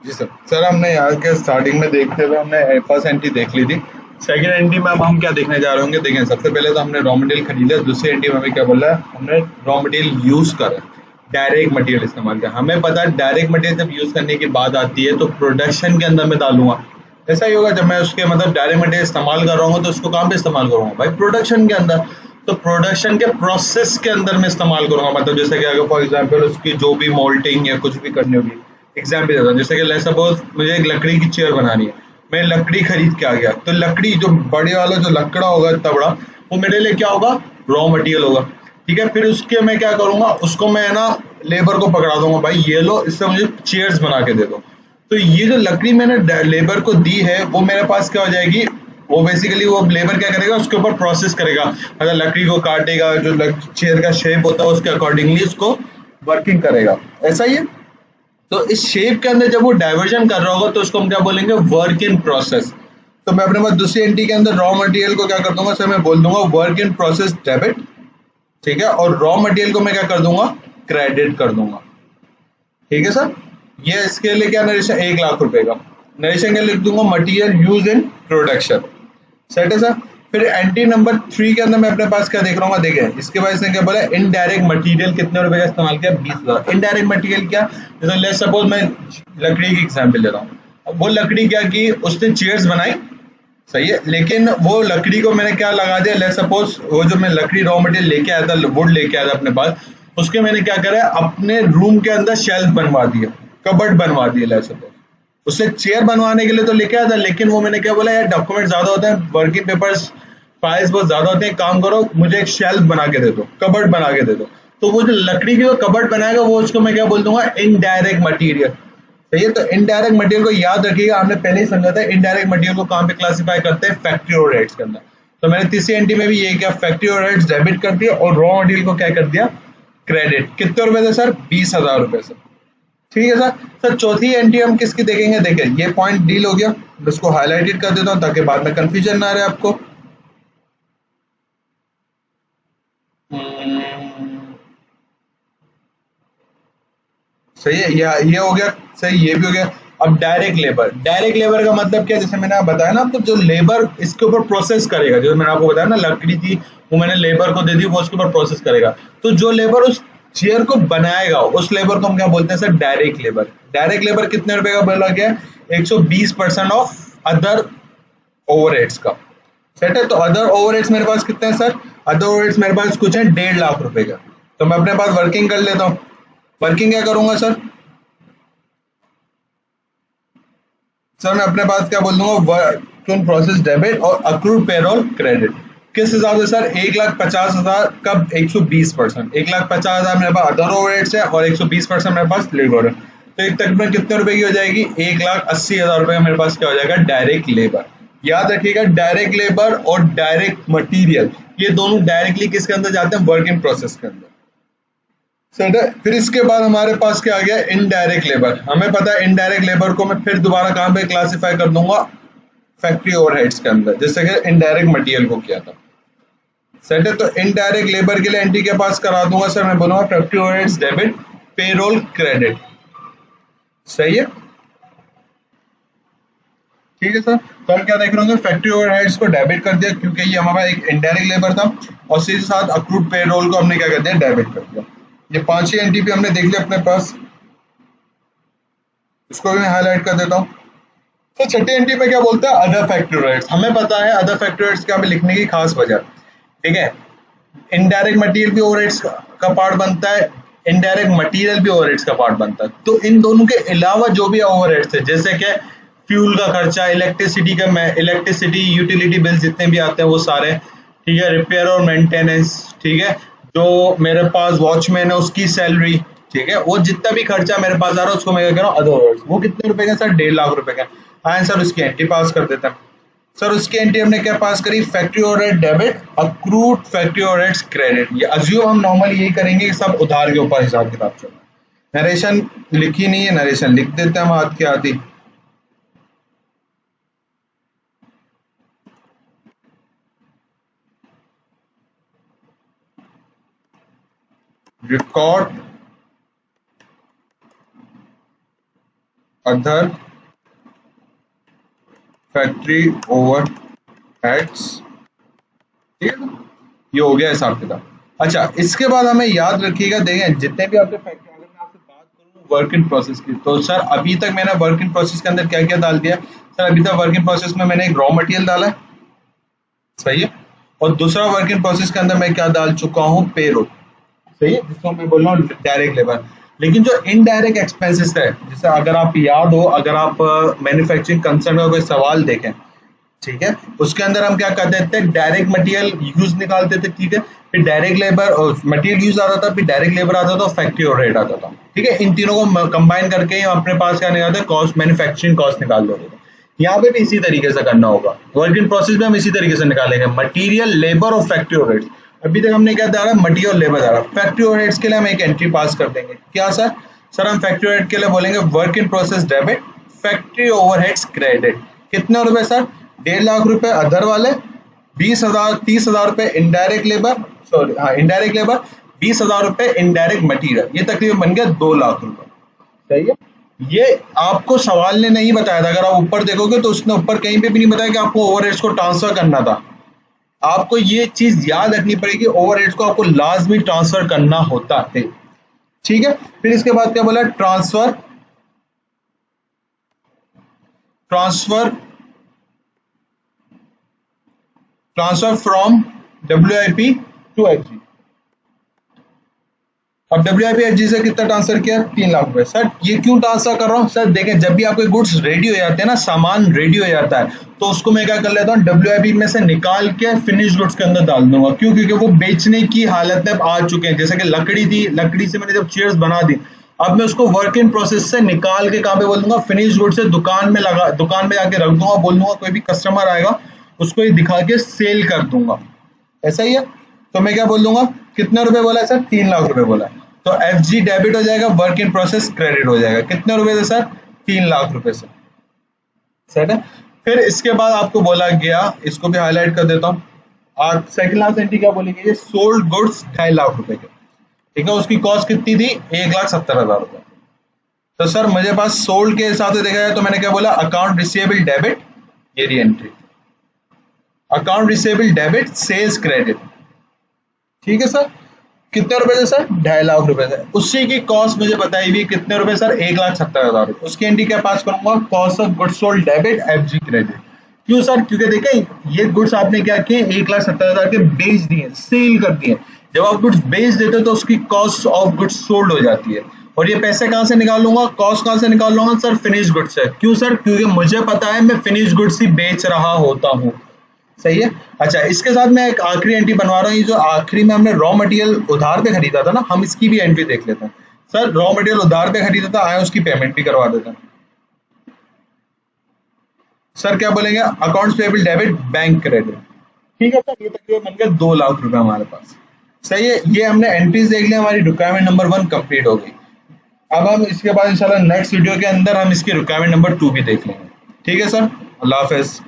जी sir. Sir हमने यहाँ के स्टार्टिंग में देखते हुए हमने फर्स्ट एंट्री देख ली थी। सेकंड एंट्री में अब हम क्या देखने जा रहे होंगे, देखें सबसे पहले तो हमने रॉ मटेरियल खरीदा, दूसरी एंट्री में हमें क्या बोला है, हमने रॉ मटेरियल यूज करा, डायरेक्ट मटेरियल इस्तेमाल किया। हमें पता है डायरेक्ट मटेरियल जब यूज करने की बात आती है तो प्रोडक्शन के अंदर मैं डालूंगा। ऐसा ही होगा जब मैं उसके मतलब डायरेक्ट मटेरियल इस्तेमाल कर रहा हूँ तो उसको कहाँ पे इस्तेमाल करूंगा भाई, प्रोडक्शन के अंदर। तो प्रोडक्शन के प्रोसेस के अंदर मैं इस्तेमाल करूंगा, मतलब जैसे कि अगर फॉर एग्जांपल उसकी जो भी मोल्टिंग या कुछ भी करनी होगी। एग्जाम्पल देता हूँ, जैसे कि लेट्स सपोज मुझे एक लकड़ी की चेयर बनानी है, मैं लकड़ी खरीद के आ गया, तो लकड़ी जो बड़े वाला जो लकड़ा होगा इतना बड़ा, वो मेरे लिए क्या होगा, रॉ मटेरियल होगा। ठीक है, फिर उसके मैं क्या करूंगा, उसको मैं ना लेबर को पकड़ा दूंगा, भाई ये लो इससे मुझे चेयर्स बना के दे दो। तो ये जो लकड़ी मैंने लेबर को दी है वो मेरे पास क्या हो जाएगी, वो बेसिकली वो लेबर क्या करेगा, उसके ऊपर प्रोसेस करेगा, अगर लकड़ी को काटेगा, जो चेयर का शेप होता है उसके अकॉर्डिंगली उसको वर्किंग करेगा। ऐसा ही है। तो इस शेप के अंदर जब वो डाइवर्जन कर रहा होगा तो उसको हम क्या बोलेंगे, वर्क इन प्रोसेस। तो मैं अपने पास दूसरी एंट्री के अंदर रॉ मटेरियल को क्या कर दूंगा सर, मैं बोल दूंगा वर्क इन प्रोसेस डेबिट। ठीक है, और रॉ मटेरियल को मैं क्या कर दूंगा, क्रेडिट कर दूंगा। ठीक है सर। ये इसके लिए क्या नरेशन, 1 लाख रुपए का नरेशन के लिख दूंगा, material use in production. Set है सर। फिर एंट्री नंबर 3 के अंदर मैं अपने पास क्या देख रहा हूँ, देखें इसके बाद इसने क्या बोला, इनडायरेक्ट मटेरियल कितने रुपए का इस्तेमाल किया, 20,000। इनडायरेक्ट मटेरियल क्या, जैसे लेट सपोज मैं लकड़ी की एग्जांपल ले रहा हूँ। अब वो लकड़ी क्या की, उसने चेयर्स बनाई, सही है, लेकिन वो लकड़ी को मैंने क्या लगा दिया, लेट सपोज वो जो मैं लकड़ी रॉ मटेरियल लेके आया था, वुड लेके आया था अपने पास, उसके मैंने क्या करा, अपने रूम के अंदर शेल्फ बनवा दिया, कबर्ड बनवा दिया लेट सपोज। उससे चेयर बनवाने के लिए तो लेके आया था, लेकिन वो मैंने क्या बोला, यार डॉक्यूमेंट ज्यादा होते हैं, वर्किंग पेपर्स फाइल्स बहुत ज्यादा होते हैं, काम करो मुझे एक शेल्फ बना के दे दो, कबर्ड बना के दे दो। तो वो जो लकड़ी की जो कबर्ड बनाएगा वो उसको मैं क्या बोल दूंगा, इनडायरेक्ट मटीरियल। सही है। तो इनडायरेक्ट मटेरियल को याद रखिएगा, हमने पहले ही समझा था इनडायरेक्ट मटेरियल को कहाँ पे क्लासिफाई करते हैं, फैक्ट्री ओवरहेड्स के अंदर। तो मैंने तीसरी एंट्री में भी ये किया, फैक्ट्री ओवरहेड्स डेबिट कर दिया और रॉ मटेरियल को क्या कर दिया, क्रेडिट। कितने रुपए थे सर, 20,000 रुपए सर। ठीक है सर। सर चौथी एंट्री हम किसकी देखेंगे, देखें ये पॉइंट डील हो गया, मैं इसको हाईलाइटेड कर देता हूँ ताकि बाद में कंफ्यूजन ना रहे आपको। हम्म, सही है, ये हो गया। सही, ये भी हो गया। अब डायरेक्ट लेबर, डायरेक्ट लेबर का मतलब क्या है, जैसे मैंने आपको बताया ना, आपको जो लेबर इसके ऊपर प्रोसेस करेगा, जो मैंने आपको बताया ना लकड़ी थी, वो मैंने लेबर को दे दी, वो उसके ऊपर प्रोसेस करेगा। तो जो लेबर उस चेयर को बनाएगा उस लेबर को हम क्या बोलते हैं sir, direct labour. Direct labour कितने रुपए का बोला गया, 120% ऑफ अदर ओवरहेड्स का। सेट है। तो अदर ओवरहेड्स मेरे पास कितने हैं सर, अदर ओवरहेड्स मेरे पास कुछ है 1.5 लाख रुपए का। तो मैं अपने पास वर्किंग कर लेता हूँ। वर्किंग क्या करूंगा सर, सर मैं अपने पास क्या बोल दूंगा, वर्क इन प्रोसेस डेबिट और अक्रूड पेरोल क्रेडिट। किस हिसाब से सर, 1,50,000 कब, 120%, 1,50,000 मेरे पास अदर ओवरहेड्स है और 120% मेरे पास लेबर है। तो एक तकरीबन कितने रुपए की हो जाएगी, 1,80,000 रुपए का मेरे पास क्या हो जाएगा, डायरेक्ट लेबर। याद रखिएगा डायरेक्ट लेबर और डायरेक्ट मटीरियल ये दोनों डायरेक्टली किसके अंदर जाते हैं, वर्क इन प्रोसेस के अंदर। सेट है। फिर इसके बाद हमारे पास क्या आ गया, इनडायरेक्ट लेबर। हमें पता है इनडायरेक्ट लेबर को मैं फिर दोबारा कहां पे क्लासिफाई कर दूंगा, फैक्ट्री ओवरहेड्स के अंदर, जैसे कि इनडायरेक्ट मटेरियल को किया था। सेट है। तो इनडायरेक्ट लेबर के लिए एंट्री के पास करा दूंगा सर, मैं बोलूंगा factory overheads debit, payroll credit. सही है। ठीक है सर। तो हम क्या देख रहे होंगे, फैक्ट्री ओवरहेड्स को डेबिट कर दिया क्योंकि ये हमारा एक इनडायरेक्ट लेबर था, और सीधे साथ अक्रूड पेरोल को हमने क्या कर दिया, डेबिट कर दिया। ये पांच ही एंट्री पे हमने देख लिया अपने पास। इसको भी मैं हाईलाइट कर देता हूँ। तो छठी एंट्री में क्या बोलता है, अदर फैक्ट्री राइट्स। हमें पता है अदर फैक्ट्री राइट्स क्या, हमें लिखने की खास वजह। ठीक है, इनडायरेक्ट मटेरियल भी ओवरहेड्स का पार्ट बनता है, इनडायरेक्ट मटेरियल भी ओवरहेड्स का पार्ट बनता है। तो इन दोनों के अलावा जो भी ओवरहेड्स है, जैसे कि फ्यूल का खर्चा, इलेक्ट्रिसिटी का, इलेक्ट्रिसिटी यूटिलिटी बिल जितने भी आते हैं वो सारे, ठीक है, रिपेयर और मेंटेनेंस, ठीक है, जो मेरे पास वॉचमैन है उसकी सैलरी, ठीक है, वो जितना भी खर्चा मेरे पास आ रहा है उसको मैं क्या कह रहा हूँ, अदर ओवरहेड्स। वो कितने रुपए का सर, 1.5 लाख रुपए का। हाँ सर, उसकी एंट्री पास कर देता है। सर उसकी एंट्री हमने क्या पास करी, factory overhead debit, accrued factory overheads credit. ये अज्यूम हम नॉर्मली यही करेंगे कि सब उधार के ऊपर हिसाब किताब चल रहा है। नरेशन लिखी नहीं है, नरेशन लिख देते हैं हम हाथ के आती। रिकॉर्ड अदर फैक्ट्री ओवरहेड्स, ठीक है, ये हो गया हिसाब किताब। अच्छा, इसके बाद हमें याद रखिएगा, देखें जितने भी आपके फैक्टर, अगर मैं आपसे बात करूँ वर्क इन प्रोसेस की, तो सर अभी तक मैंने वर्क इन प्रोसेस के अंदर क्या क्या डाल दिया? सर अभी तक वर्क इन प्रोसेस में मैंने एक रॉ मटेरियल डाला है, सही है, और दूसरा वर्क इन प्रोसेस के अंदर मैं क्या डाल चुका हूँ? पेरोल, सही है, जिसको मैं बोल रहा हूँ डायरेक्ट लेबर। लेकिन जो इनडायरेक्ट एक्सपेंसेस है, जैसे अगर आप याद हो, अगर आप मैन्युफैक्चरिंग कंसर्न में कोई सवाल देखें, ठीक है, उसके अंदर हम क्या कर देते हैं? डायरेक्ट मटेरियल यूज निकालते थे, ठीक है, फिर डायरेक्ट लेबर और मटेरियल यूज आता था, फिर डायरेक्ट लेबर आता था, फैक्ट्री ओवरहेड आता था, ठीक है, इन तीनों को कंबाइन करके हम अपने पास क्या निकालते हैं? कॉस्ट, मैन्युफैक्चरिंग कॉस्ट निकाल देते थे। यहाँ पे भी इसी तरीके से करना होगा, वर्क इन प्रोसेस में हम इसी तरीके से निकालेंगे, मटीरियल, लेबर और फैक्ट्री ओवरहेड्स। अभी तक हमने क्या डाला? मटीरियल, लेबर डाला। फैक्ट्री ओवरहेड्स के लिए हम एक एंट्री पास कर देंगे, क्या सर? सर हम फैक्ट्री ओवरहेड के लिए बोलेंगे work in process debit, factory overheads credit. कितने रुपए सर? 1.5 लाख रुपए अदर वाले, 20,000 30,000 रुपए इनडायरेक्ट लेबर, सॉरी हाँ इनडायरेक्ट लेबर, 20,000 रुपए इनडायरेक्ट मटीरियल, ये तकरीबन बन गया 2 लाख रुपए, सही है। ये आपको सवाल ने नहीं बताया था, अगर आप ऊपर देखोगे तो उसने ऊपर कहीं पे भी नहीं बताया कि आपको ओवरहेड्स को ट्रांसफर करना था। आपको ये चीज याद रखनी पड़ेगी, ओवरहेड्स को आपको लाजमी ट्रांसफर करना होता है, ठीक है। फिर इसके बाद क्या बोला? Transfer, transfer transfer from WIP to FG। अब WIP से कितना ट्रांसफर किया? 3 लाख रुपए। सर ये क्यों ट्रांसफर कर रहा हूँ? सर देखें, जब भी आपके गुड्स रेडी हो जाते हैं ना, सामान रेडी हो जाता है, तो उसको मैं क्या कर लेता हूँ? WIP में से निकाल के फिनिश गुड्स के अंदर डाल दूंगा। क्यों? क्योंकि वो बेचने की हालत में आ चुके हैं। जैसे कि लकड़ी थी, लकड़ी से मैंने जब चेयर्स बना दी, अब मैं उसको वर्क इन प्रोसेस से निकाल के कहाँ पे बोल दूंगा? फिनिश गुड से दुकान में लगा, दुकान में जाके रख दूंगा, बोल दूंगा कोई भी कस्टमर आएगा उसको ये दिखा के सेल कर दूंगा, ऐसा ही है। तो मैं क्या बोल दूंगा? कितने रुपए बोला है सर? 3 लाख रुपए बोला है। तो FG डेबिट हो जाएगा, वर्क इन प्रोसेस क्रेडिट हो जाएगा। कितने रुपए से सर? 3 लाख रुपए से, सेट है। फिर इसके बाद आपको बोला गया, इसको भी हाईलाइट कर देता हूँ, और सेकंड लास्ट एंट्री क्या बोली गई? सोल्ड गुड्स 2.5 लाख रुपए के, ठीक है, उसकी कॉस्ट कितनी थी? 1,70,000 रुपए। तो सर मुझे पास सोल्ड के हिसाब से देखा जाए तो मैंने क्या बोला? अकाउंट रिसीवेबल डेबिट, ये रही entry, account receivable debit, sales credit, ठीक है सर। कितने रुपए से सर? 2.5 लाख रुपए से। उसी की कॉस्ट मुझे बताई हुई कितने रुपए सर? 1,70,000 रुपए। उसकी एंट्री क्या पास करूंगा? Cost of goods sold debit, FG credit. क्यों सर? क्योंकि देखें ये गुड्स आपने क्या किए? 1,70,000 के बेच दिए, सेल कर दिए। जब आप गुड्स बेच देते हो तो उसकी कॉस्ट ऑफ गुड्स सोल्ड हो जाती है। और ये पैसे कहाँ से निकाल लूंगा? कॉस्ट कहाँ से निकाल लूंगा सर? फिनिश गुड्स से। क्यों सर? क्योंकि मुझे पता है मैं फिनिश गुड्स ही बेच रहा होता हूँ, सही है। अच्छा, इसके साथ मैं एक आखिरी एंट्री बनवा रहा हूँ। ये जो आखिरी में हमने रॉ मटेरियल उधार पे खरीदा था ना, हम इसकी भी एंट्री देख लेते हैं। सर रॉ मटेरियल उधार पे खरीदा था, आए उसकी पेमेंट भी करवा देते हैं। सर क्या बोलेंगे? Accounts payable debit, bank credit, ठीक है सर। ये तकरीबन बन गया 2 लाख रुपए हमारे पास, सही है। ये हमने एंट्रीज देख लिया, हमारी रिक्वायरमेंट नंबर 1 कंप्लीट हो गई। अब हम इसके बाद इंशाल्लाह नेक्स्ट वीडियो के अंदर हम इसकी रिक्वायरमेंट नंबर 2 भी देख लेंगे, ठीक है सर। अल्लाह हाफिज।